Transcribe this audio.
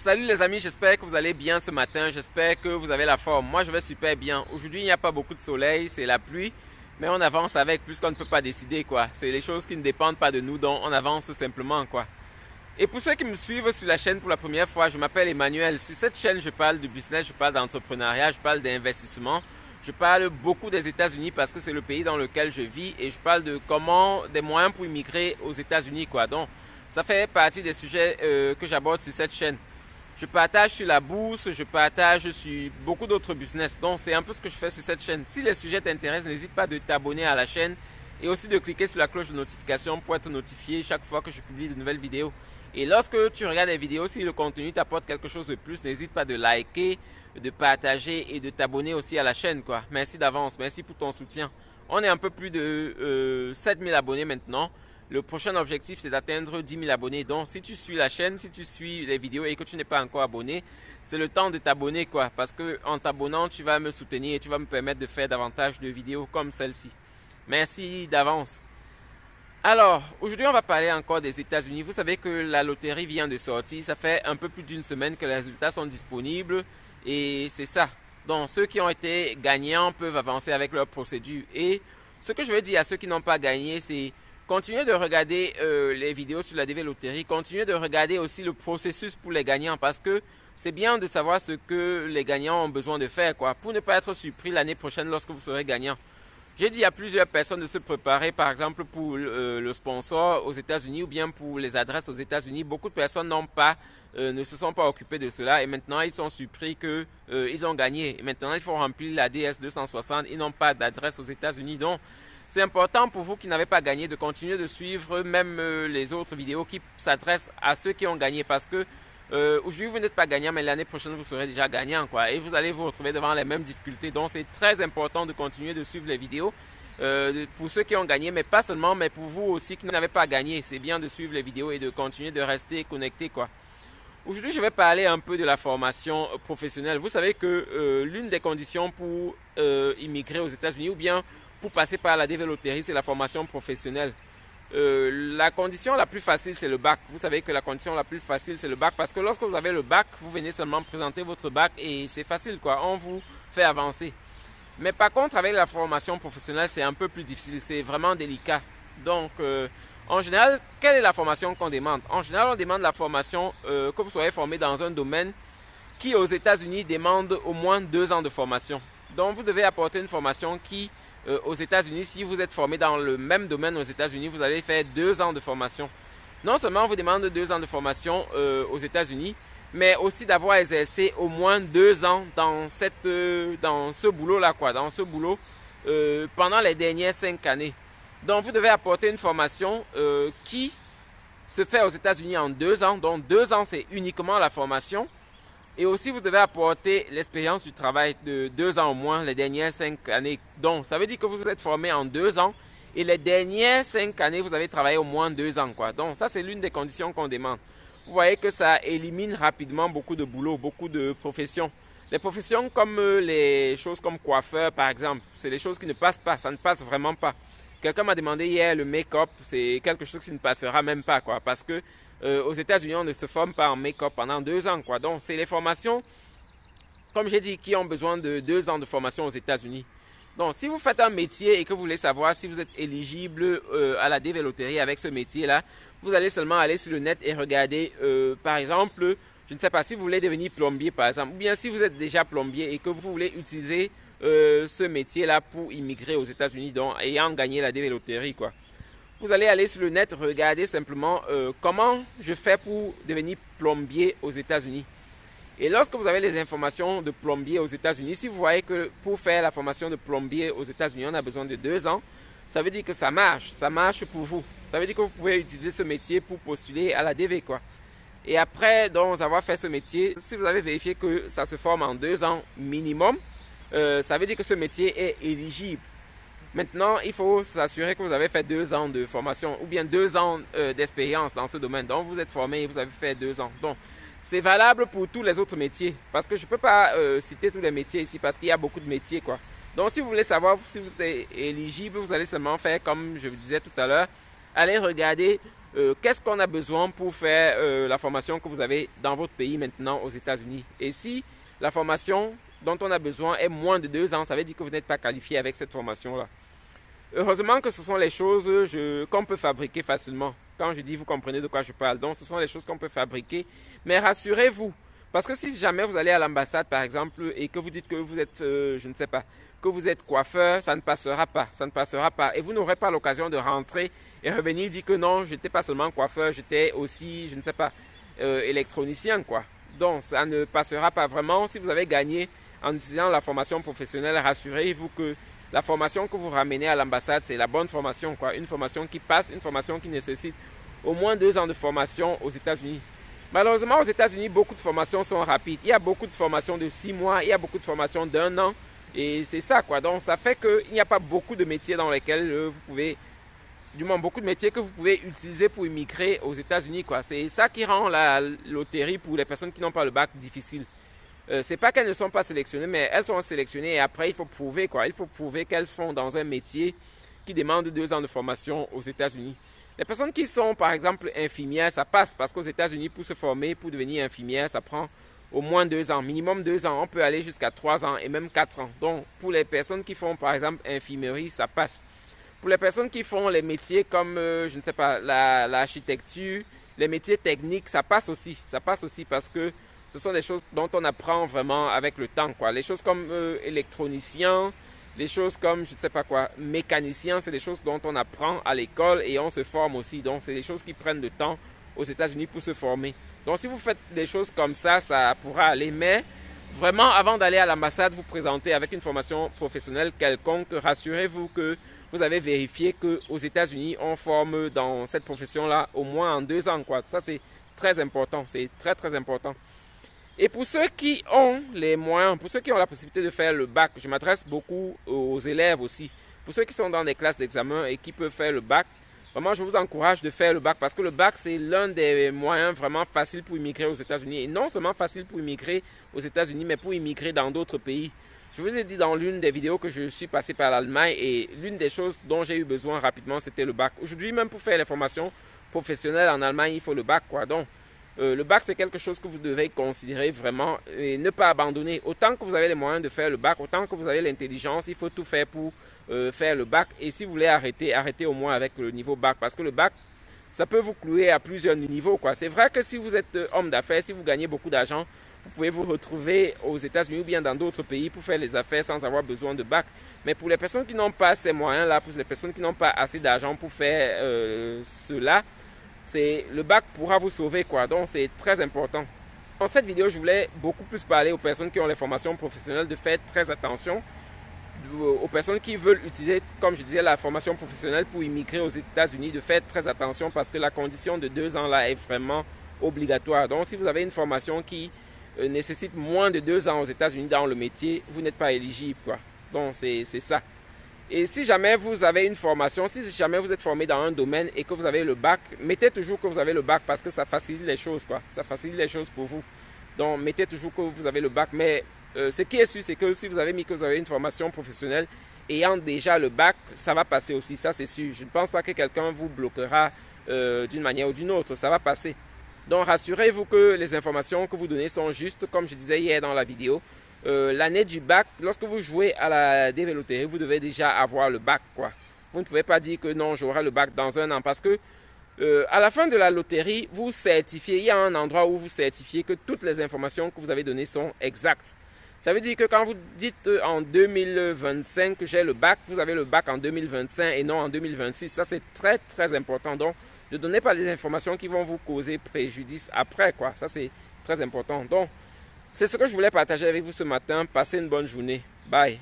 Salut les amis, j'espère que vous allez bien ce matin, j'espère que vous avez la forme. Moi je vais super bien. Aujourd'hui il n'y a pas beaucoup de soleil, c'est la pluie, mais on avance avec puisqu'on ne peut pas décider quoi. C'est les choses qui ne dépendent pas de nous, donc on avance simplement quoi. Et pour ceux qui me suivent sur la chaîne pour la première fois, je m'appelle Emmanuel. Sur cette chaîne je parle de business, je parle d'entrepreneuriat, je parle d'investissement. Je parle beaucoup des États-Unis parce que c'est le pays dans lequel je vis et je parle de des moyens pour immigrer aux États-Unis quoi. Donc ça fait partie des sujets que j'aborde sur cette chaîne. Je partage sur la bourse, je partage sur beaucoup d'autres business. Donc, c'est un peu ce que je fais sur cette chaîne. Si les sujets t'intéressent, n'hésite pas de t'abonner à la chaîne et aussi de cliquer sur la cloche de notification pour être notifié chaque fois que je publie de nouvelles vidéos. Et lorsque tu regardes les vidéos, si le contenu t'apporte quelque chose de plus, n'hésite pas de liker, de partager et de t'abonner aussi à la chaîne, quoi. Merci d'avance, merci pour ton soutien. On est un peu plus de 7000 abonnés maintenant. Le prochain objectif, c'est d'atteindre 10 000 abonnés. Donc, si tu suis la chaîne, si tu suis les vidéos et que tu n'es pas encore abonné, c'est le temps de t'abonner, quoi. Parce que en t'abonnant, tu vas me soutenir et tu vas me permettre de faire davantage de vidéos comme celle-ci. Merci d'avance. Alors, aujourd'hui, on va parler encore des États-Unis. Vous savez que la loterie vient de sortir. Ça fait un peu plus d'une semaine que les résultats sont disponibles. Et c'est ça. Donc, ceux qui ont été gagnants peuvent avancer avec leur procédure. Et ce que je veux dire à ceux qui n'ont pas gagné, c'est continuez de regarder les vidéos sur la DV Loterie. Continuez de regarder aussi le processus pour les gagnants parce que c'est bien de savoir ce que les gagnants ont besoin de faire quoi, pour ne pas être surpris l'année prochaine lorsque vous serez gagnant. J'ai dit à plusieurs personnes de se préparer par exemple pour le sponsor aux États-Unis ou bien pour les adresses aux États-Unis. Beaucoup de personnes ne se sont pas occupées de cela et maintenant ils sont surpris qu'ils ont gagné. Et maintenant il faut remplir la DS 260. Ils n'ont pas d'adresse aux États-Unis donc c'est important pour vous qui n'avez pas gagné de continuer de suivre même les autres vidéos qui s'adressent à ceux qui ont gagné parce que aujourd'hui vous n'êtes pas gagnant mais l'année prochaine vous serez déjà gagnant quoi et vous allez vous retrouver devant les mêmes difficultés. Donc c'est très important de continuer de suivre les vidéos pour ceux qui ont gagné mais pas seulement mais pour vous aussi qui n'avez pas gagné. C'est bien de suivre les vidéos et de continuer de rester connecté quoi. Aujourd'hui je vais parler un peu de la formation professionnelle. Vous savez que l'une des conditions pour immigrer aux États-Unis ou bien pour passer par la DV Loterie, c'est la formation professionnelle. La condition la plus facile, c'est le bac. Vous savez que la condition la plus facile, c'est le bac parce que lorsque vous avez le bac, vous venez seulement présenter votre bac et c'est facile quoi. On vous fait avancer. Mais par contre, avec la formation professionnelle, c'est un peu plus difficile. C'est vraiment délicat. Donc, en général, quelle est la formation qu'on demande? En général, on demande la formation que vous soyez formé dans un domaine qui, aux États-Unis, demande au moins 2 ans de formation. Donc, vous devez apporter une formation qui aux États-Unis, si vous êtes formé dans le même domaine aux États-Unis, vous allez faire 2 ans de formation. Non seulement on vous demande 2 ans de formation aux États-Unis, mais aussi d'avoir exercé au moins 2 ans dans ce boulot-là, quoi, dans ce boulot pendant les dernières 5 années. Donc vous devez apporter une formation qui se fait aux États-Unis en 2 ans. Donc 2 ans, c'est uniquement la formation. Et aussi, vous devez apporter l'expérience du travail de 2 ans au moins, les dernières 5 années. Donc, ça veut dire que vous êtes formé en 2 ans et les dernières 5 années, vous avez travaillé au moins 2 ans, quoi. Donc, ça, c'est l'une des conditions qu'on demande. Vous voyez que ça élimine rapidement beaucoup de boulot, beaucoup de professions. Les professions comme les choses comme coiffeur, par exemple, c'est des choses qui ne passent pas, ça ne passe vraiment pas. Quelqu'un m'a demandé hier le make-up, c'est quelque chose qui ne passera même pas, quoi, parce que aux États-Unis, on ne se forme pas en make-up pendant 2 ans, quoi. Donc, c'est les formations, comme j'ai dit, qui ont besoin de 2 ans de formation aux États-Unis. Donc, si vous faites un métier et que vous voulez savoir si vous êtes éligible à la DV Loterie avec ce métier-là, vous allez seulement aller sur le net et regarder, par exemple, je ne sais pas si vous voulez devenir plombier, par exemple, ou bien si vous êtes déjà plombier et que vous voulez utiliser ce métier-là pour immigrer aux États-Unis, donc ayant gagné la DV Loterie, quoi. Vous allez aller sur le net, regarder simplement comment je fais pour devenir plombier aux États-Unis. Et lorsque vous avez les informations de plombier aux États-Unis, si vous voyez que pour faire la formation de plombier aux États-Unis, on a besoin de 2 ans, ça veut dire que ça marche pour vous. Ça veut dire que vous pouvez utiliser ce métier pour postuler à la DV, quoi. Et après, donc, avoir fait ce métier, si vous avez vérifié que ça se forme en 2 ans minimum, ça veut dire que ce métier est éligible. Maintenant, il faut s'assurer que vous avez fait 2 ans de formation ou bien 2 ans d'expérience dans ce domaine. Donc, vous êtes formé et vous avez fait 2 ans. Donc, c'est valable pour tous les autres métiers. Parce que je ne peux pas citer tous les métiers ici parce qu'il y a beaucoup de métiers, quoi. Donc, si vous voulez savoir si vous êtes éligible, vous allez seulement faire, comme je vous disais tout à l'heure, allez regarder qu'est-ce qu'on a besoin pour faire la formation que vous avez dans votre pays maintenant aux États-Unis. Et si la formation dont on a besoin est moins de 2 ans, ça veut dire que vous n'êtes pas qualifié avec cette formation-là. Heureusement que ce sont les choses qu'on peut fabriquer facilement. Quand je dis, vous comprenez de quoi je parle. Donc, ce sont les choses qu'on peut fabriquer. Mais rassurez-vous, parce que si jamais vous allez à l'ambassade, par exemple, et que vous dites que vous êtes, je ne sais pas, que vous êtes coiffeur, ça ne passera pas. Ça ne passera pas. Et vous n'aurez pas l'occasion de rentrer et revenir dire que non, je n'étais pas seulement coiffeur, j'étais aussi, je ne sais pas, électronicien, quoi. Donc, ça ne passera pas vraiment. Si vous avez gagné en utilisant la formation professionnelle, rassurez-vous que la formation que vous ramenez à l'ambassade, c'est la bonne formation, quoi. Une formation qui passe, une formation qui nécessite au moins 2 ans de formation aux États-Unis. Malheureusement, aux États-Unis, beaucoup de formations sont rapides. Il y a beaucoup de formations de 6 mois, il y a beaucoup de formations d'1 an. Et c'est ça, quoi. Donc, ça fait qu'il n'y a pas beaucoup de métiers dans lesquels vous pouvez, du moins beaucoup de métiers que vous pouvez utiliser pour immigrer aux États-Unis, quoi. C'est ça qui rend la loterie pour les personnes qui n'ont pas le bac difficile. C'est pas qu'elles ne sont pas sélectionnées, mais elles sont sélectionnées et après, il faut prouver, quoi. Il faut prouver qu'elles font dans un métier qui demande 2 ans de formation aux États-Unis. Les personnes qui sont, par exemple, infirmières, ça passe parce qu'aux États-Unis, pour se former, pour devenir infirmière, ça prend au moins 2 ans, minimum 2 ans. On peut aller jusqu'à 3 ans et même 4 ans. Donc, pour les personnes qui font, par exemple, infirmerie, ça passe. Pour les personnes qui font les métiers comme, je ne sais pas, l'architecture, les métiers techniques, ça passe aussi. Ça passe aussi parce que ce sont des choses dont on apprend vraiment avec le temps, quoi. Les choses comme électronicien, les choses comme, je ne sais pas quoi, mécanicien, c'est des choses dont on apprend à l'école et on se forme aussi. Donc, c'est des choses qui prennent du temps aux États-Unis pour se former. Donc, si vous faites des choses comme ça pourra aller. Mais vraiment, avant d'aller à l'ambassade, vous présenter avec une formation professionnelle quelconque, rassurez-vous que vous avez vérifié qu'aux États-Unis, on forme dans cette profession-là au moins en 2 ans, quoi. Ça, c'est très important. C'est très, très important. Et pour ceux qui ont les moyens, pour ceux qui ont la possibilité de faire le bac, je m'adresse beaucoup aux élèves aussi. Pour ceux qui sont dans des classes d'examen et qui peuvent faire le bac, vraiment je vous encourage de faire le bac parce que le bac c'est l'un des moyens vraiment faciles pour immigrer aux États-Unis. Et non seulement facile pour immigrer aux États-Unis, mais pour immigrer dans d'autres pays. Je vous ai dit dans l'une des vidéos que je suis passé par l'Allemagne et l'une des choses dont j'ai eu besoin rapidement c'était le bac. Aujourd'hui même pour faire les formations professionnelles en Allemagne, il faut le bac, quoi. Donc, le bac, c'est quelque chose que vous devez considérer vraiment et ne pas abandonner. Autant que vous avez les moyens de faire le bac, autant que vous avez l'intelligence, il faut tout faire pour faire le bac. Et si vous voulez arrêter, arrêtez au moins avec le niveau bac. Parce que le bac, ça peut vous clouer à plusieurs niveaux, quoi. C'est vrai que si vous êtes homme d'affaires, si vous gagnez beaucoup d'argent, vous pouvez vous retrouver aux États-Unis ou bien dans d'autres pays pour faire les affaires sans avoir besoin de bac. Mais pour les personnes qui n'ont pas ces moyens-là, pour les personnes qui n'ont pas assez d'argent pour faire cela, le bac pourra vous sauver, quoi. Donc, c'est très important. Dans cette vidéo, je voulais beaucoup plus parler aux personnes qui ont les formations professionnelles de faire très attention. Aux personnes qui veulent utiliser, comme je disais, la formation professionnelle pour immigrer aux États-Unis, de faire très attention parce que la condition de 2 ans là est vraiment obligatoire. Donc, si vous avez une formation qui nécessite moins de 2 ans aux États-Unis dans le métier, vous n'êtes pas éligible, quoi. Donc, c'est ça. Et si jamais vous avez une formation, si jamais vous êtes formé dans un domaine et que vous avez le bac, mettez toujours que vous avez le bac parce que ça facilite les choses, quoi. Ça facilite les choses pour vous. Donc, mettez toujours que vous avez le bac. Mais ce qui est sûr, c'est que si vous avez mis que vous avez une formation professionnelle ayant déjà le bac, ça va passer aussi. Ça, c'est sûr. Je ne pense pas que quelqu'un vous bloquera d'une manière ou d'une autre. Ça va passer. Donc, rassurez-vous que les informations que vous donnez sont justes, comme je disais hier dans la vidéo. L'année du bac, lorsque vous jouez à la DV-Loterie, vous devez déjà avoir le bac, quoi. Vous ne pouvez pas dire que non, j'aurai le bac dans 1 an parce que à la fin de la loterie, vous certifiez, il y a un endroit où vous certifiez que toutes les informations que vous avez données sont exactes. Ça veut dire que quand vous dites en 2025 que j'ai le bac, vous avez le bac en 2025 et non en 2026. Ça, c'est très, très important. Donc, ne donnez pas les informations qui vont vous causer préjudice après, quoi. Ça, c'est très important. Donc, c'est ce que je voulais partager avec vous ce matin. Passez une bonne journée. Bye.